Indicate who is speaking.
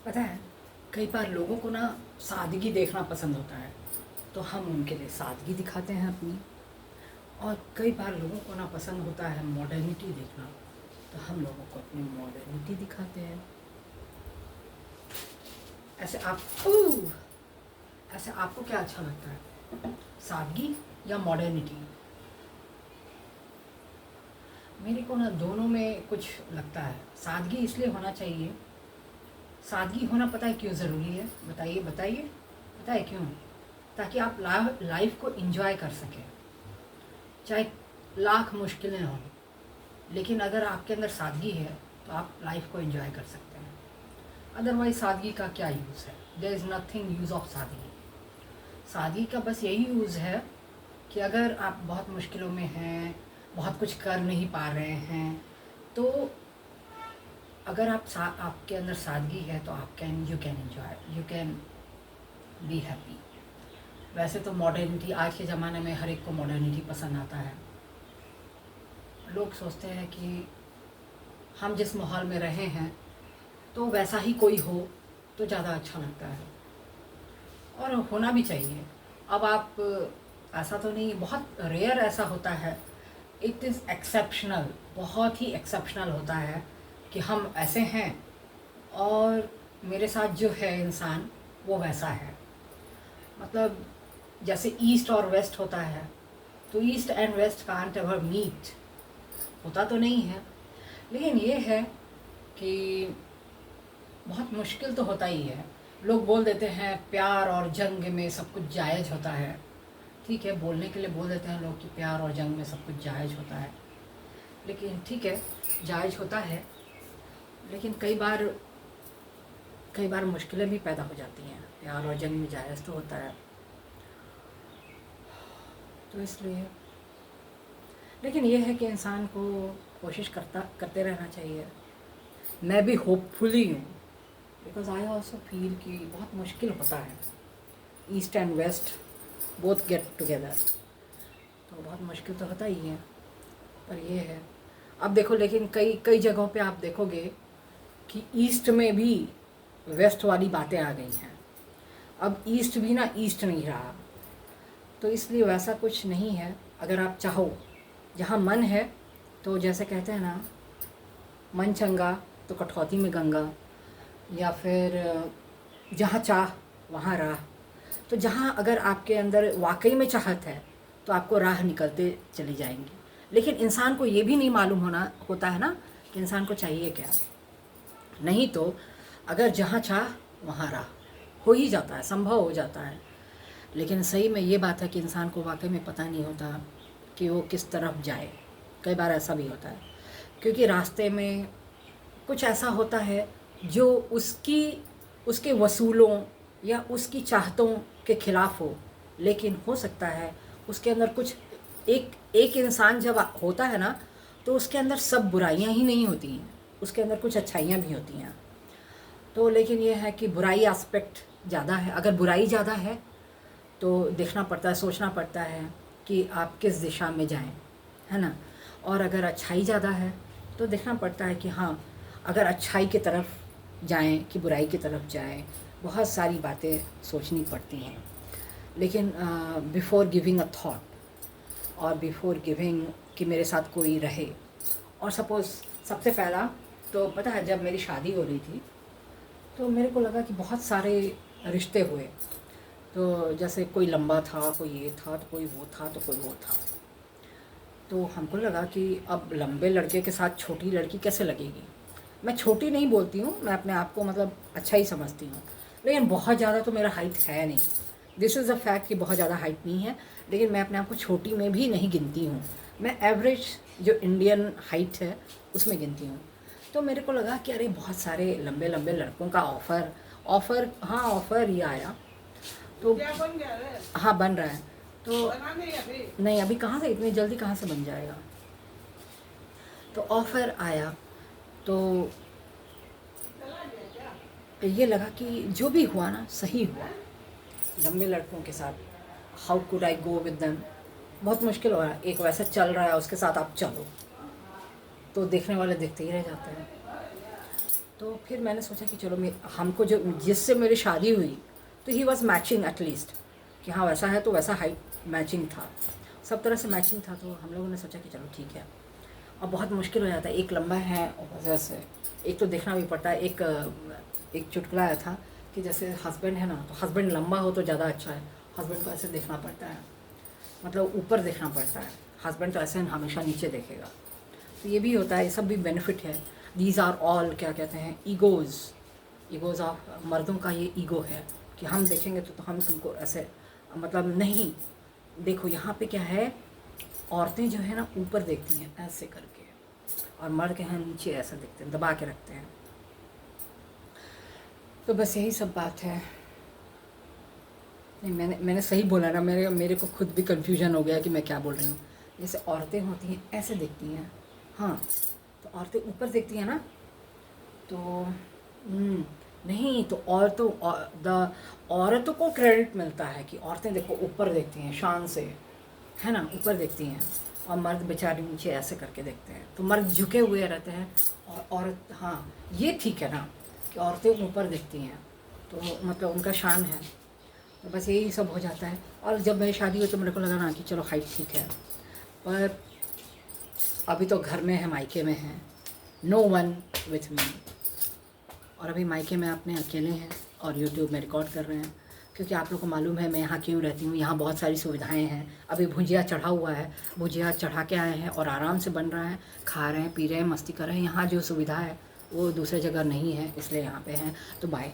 Speaker 1: पता है, कई बार लोगों को ना सादगी देखना पसंद होता है, तो हम उनके लिए सादगी दिखाते हैं अपनी। और कई बार लोगों को ना पसंद होता है मॉडर्निटी देखना, तो हम लोगों को अपनी मॉडर्निटी दिखाते हैं। ऐसे आप ऐसे आपको क्या अच्छा लगता है, सादगी या मॉडर्निटी? मेरे को ना दोनों में कुछ लगता है। सादगी इसलिए होना चाहिए, सादगी होना पता है क्यों ज़रूरी है? बताइए बताइए, पता है क्यों? ताकि आप लाइफ को एंजॉय कर सकें, चाहे लाख मुश्किलें हों, लेकिन अगर आपके अंदर सादगी है तो आप लाइफ को एंजॉय कर सकते हैं। अदरवाइज सादगी का क्या यूज़ है? There is nothing use of सादगी। सादगी का बस यही यूज़ है कि अगर आप बहुत मुश्किलों में हैं, बहुत कुछ कर नहीं पा रहे हैं, तो अगर आपके अंदर सादगी है तो आप you can enjoy, you can be happy. वैसे तो मॉडर्निटी, आज के ज़माने में हर एक को मॉडर्निटी पसंद आता है। लोग सोचते हैं कि हम जिस माहौल में रहे हैं तो वैसा ही कोई हो तो ज़्यादा अच्छा लगता है, और होना भी चाहिए। अब आप, ऐसा तो नहीं, बहुत रेयर ऐसा होता है, इट इज़ एक्सेप्शनल, बहुत ही एक्सेप्शनल होता है कि हम ऐसे हैं और मेरे साथ जो है इंसान वो वैसा है। मतलब जैसे ईस्ट और वेस्ट होता है, तो east and west can't ever meet, होता तो नहीं है, लेकिन ये है कि बहुत मुश्किल तो होता ही है। लोग बोल देते हैं प्यार और जंग में सब कुछ जायज़ होता है। ठीक है, बोलने के लिए बोल देते हैं लोग कि प्यार और जंग में सब कुछ जायज़ होता है, लेकिन ठीक है, जायज़ होता है, लेकिन कई बार मुश्किलें भी पैदा हो जाती हैं। प्यार और जंग में जायज़ तो होता है, तो इसलिए, लेकिन यह है कि इंसान को कोशिश करते रहना चाहिए। मैं भी होपफुली हूँ, बिकॉज आई ऑल्सो फील कि बहुत मुश्किल होता है east and west both get together, तो बहुत मुश्किल तो होता ही है। पर ये है, अब देखो, लेकिन कई कई जगहों पे आप देखोगे कि ईस्ट में भी वेस्ट वाली बातें आ गई हैं। अब ईस्ट भी ना ईस्ट नहीं रहा, तो इसलिए वैसा कुछ नहीं है। अगर आप चाहो, जहाँ मन है, तो जैसे कहते हैं ना, मन चंगा तो कठौती में गंगा, या फिर जहाँ चाह वहाँ राह। तो जहाँ अगर आपके अंदर वाकई में चाहत है तो आपको राह निकलते चली जाएंगी। लेकिन इंसान को ये भी नहीं मालूम होता है ना कि इंसान को चाहिए क्या। नहीं तो अगर जहाँ चाह वहाँ राह हो ही जाता है, संभव हो जाता है। लेकिन सही में ये बात है कि इंसान को वाकई में पता नहीं होता कि वो किस तरफ जाए। कई बार ऐसा भी होता है, क्योंकि रास्ते में कुछ ऐसा होता है जो उसके वसूलों या उसकी चाहतों के खिलाफ हो, लेकिन हो सकता है उसके अंदर कुछ, एक इंसान जब होता है ना, तो उसके अंदर सब बुराइयां ही नहीं होती हैं, उसके अंदर कुछ अच्छाइयाँ भी होती हैं। तो लेकिन ये है कि बुराई एस्पेक्ट ज़्यादा है। अगर बुराई ज़्यादा है तो देखना पड़ता है, सोचना पड़ता है कि आप किस दिशा में जाएं, है ना। और अगर अच्छाई ज़्यादा है तो देखना पड़ता है कि हाँ, अगर अच्छाई की तरफ जाएं कि बुराई की तरफ जाएं। बहुत सारी बातें सोचनी पड़ती हैं। लेकिन बिफ़ोर गिविंग अ थॉट, और बिफ़ोर गिविंग कि मेरे साथ कोई रहे, और सपोज़ सबसे पहला तो पता है, जब मेरी शादी हो रही थी तो मेरे को लगा कि बहुत सारे रिश्ते हुए, तो जैसे कोई लंबा था, कोई ये था, तो कोई वो था, तो कोई वो था। तो हमको लगा कि अब लंबे लड़के के साथ छोटी लड़की कैसे लगेगी। मैं छोटी नहीं बोलती हूँ, मैं अपने आप को मतलब अच्छा ही समझती हूँ, लेकिन बहुत ज़्यादा तो मेरा हाइट है नहीं। दिस इज़ अ फैक्ट कि बहुत ज़्यादा हाइट नहीं है, लेकिन मैं अपने आप को छोटी में भी नहीं गिनती हूँ। मैं एवरेज जो इंडियन हाइट है उसमें गिनती हूँ। तो मेरे को लगा कि अरे बहुत सारे लंबे लंबे लड़कों का ऑफ़र, हाँ ऑफ़र ही आया। तो
Speaker 2: क्या बन गया रे?
Speaker 1: हाँ, बन रहा है। तो
Speaker 2: बना नहीं अभी?
Speaker 1: नहीं, अभी कहाँ से, इतनी जल्दी कहाँ से बन जाएगा। तो ऑफ़र आया, तो
Speaker 2: चला गया क्या?
Speaker 1: ये लगा कि जो भी हुआ ना सही हुआ। लंबे लड़कों के साथ how could I go with them, बहुत मुश्किल हो रहा है। एक वैसा चल रहा है, उसके साथ आप चलो तो देखने वाले देखते ही रह जाते हैं। तो फिर मैंने सोचा कि चलो हमको जो जिससे मेरी शादी हुई तो ही वॉज मैचिंग एटलीस्ट, कि हाँ वैसा है तो वैसा हाइट मैचिंग था, सब तरह से मैचिंग था। तो हम लोगों ने सोचा कि चलो ठीक है। अब बहुत मुश्किल हो जाता है, एक लंबा है और वजह से एक तो देखना भी पड़ता है। एक चुटकुला आया था कि जैसे हस्बैंड है ना, तो हस्बैंड लंबा हो तो ज़्यादा अच्छा है, हस्बैंड को ऐसे देखना पड़ता है, मतलब ऊपर देखना पड़ता है, हस्बैंड तो ऐसे हमेशा नीचे देखेगा। तो ये भी होता है, ये सब भी बेनिफिट है। दीज आर ऑल क्या कहते हैं, ईगोज़ ऑफ मर्दों का ये ईगो है कि हम देखेंगे तो हम तुमको ऐसे, मतलब नहीं, देखो यहाँ पे क्या है, औरतें जो है ना ऊपर देखती हैं ऐसे करके, और मर्द के यहाँ नीचे ऐसा देखते हैं, दबा के रखते हैं। तो बस यही सब बात है। नहीं, मैंने सही बोला ना, मेरे को खुद भी कन्फ्यूजन हो गया कि मैं क्या बोल रही हूँ। जैसे औरतें होती हैं ऐसे देखती हैं, हाँ, तो औरतें ऊपर देखती हैं ना, तो नहीं, तो औरतों को क्रेडिट मिलता है कि औरतें देखो ऊपर देखती हैं शान से, है ना, ऊपर देखती हैं, और मर्द बेचारे नीचे ऐसे करके देखते हैं। तो मर्द झुके हुए रहते हैं और औरत, हाँ ये ठीक है ना कि औरतें ऊपर देखती हैं, तो मतलब उनका शान है। तो बस यही सब हो जाता है। और जब मेरी शादी हुई तो मेरे को लगा ना कि चलो हाइट ठीक है, पर अभी तो घर में है, मायके में है, नो वन विथ मी, और अभी मायके में अपने अकेले हैं और यूट्यूब में रिकॉर्ड कर रहे हैं। क्योंकि आप लोग को मालूम है मैं यहाँ क्यों रहती हूँ, यहाँ बहुत सारी सुविधाएं हैं। अभी भुजिया चढ़ा हुआ है, भुजिया चढ़ा के आए हैं और आराम से बन रहा है, खा रहे हैं, पी रहे हैं, मस्ती कर रहे हैं। यहाँ जो सुविधा है वो दूसरे जगह नहीं है, इसलिए यहाँ पे हैं। तो बाय।